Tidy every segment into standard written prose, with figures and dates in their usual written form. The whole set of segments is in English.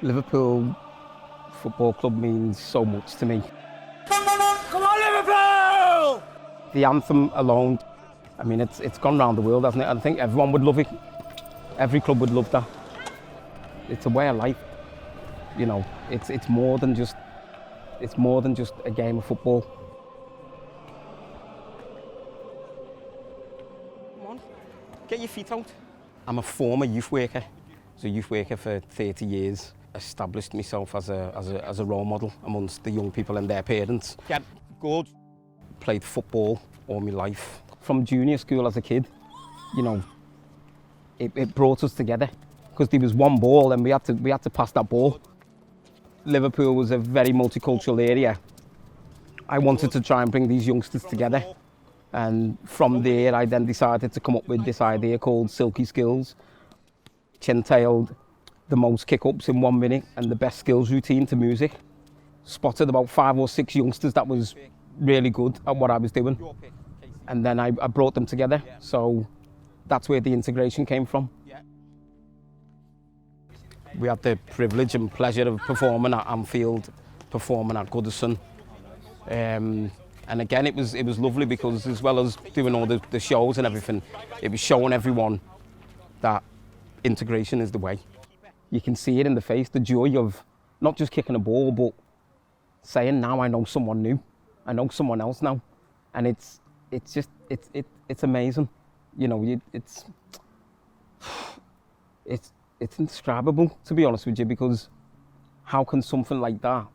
Liverpool Football Club means so much to me. Come on, Liverpool! The anthem alone, I mean, it's gone around the world, hasn't it? I think everyone would love it. Every club would love that. It's a way of life, you know. It's more than just a game of football. Come on, get your feet out. I'm a former youth worker. I was a youth worker for 30 years. Established myself as a role model amongst the young people and their parents. Get good. Played football all my life. From junior school as a kid, you know, it brought us together because there was one ball and we had to pass that ball. Liverpool was a very multicultural area. I wanted to try and bring these youngsters together, and from there I then decided to come up with this idea called Silky Skills. Which entailed the most kick-ups in 1 minute and the best skills routine to music. Spotted about 5 or 6 youngsters that was really good at what I was doing. And then I brought them together. So that's where the integration came from. We had the privilege and pleasure of performing at Anfield, performing at Goodison. And again, it was lovely because as well as doing all the shows and everything, it was showing everyone that integration is the way. You can see it in the face, the joy of not just kicking a ball, but saying, now I know someone new. I know someone else now. And it's amazing. You know, it's indescribable, to be honest with you, because how can something like that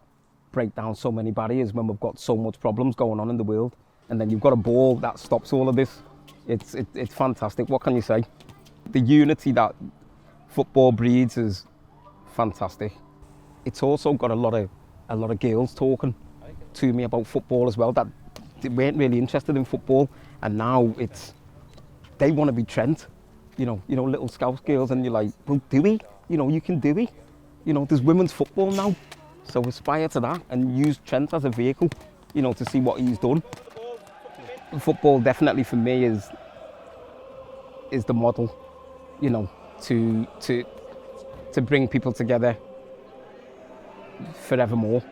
break down so many barriers when we've got so much problems going on in the world? And then you've got a ball that stops all of this. It's fantastic. What can you say? The unity that football breeds is fantastic. It's also got a lot of girls talking to me about football as well that they weren't really interested in football, and now they want to be Trent. You know, little Scouse girls, and you're like, well, do we? You know, you can do it. You know, there's women's football now, so aspire to that and use Trent as a vehicle, you know, to see what he's done. Football definitely for me is the model, you know, to bring people together forevermore.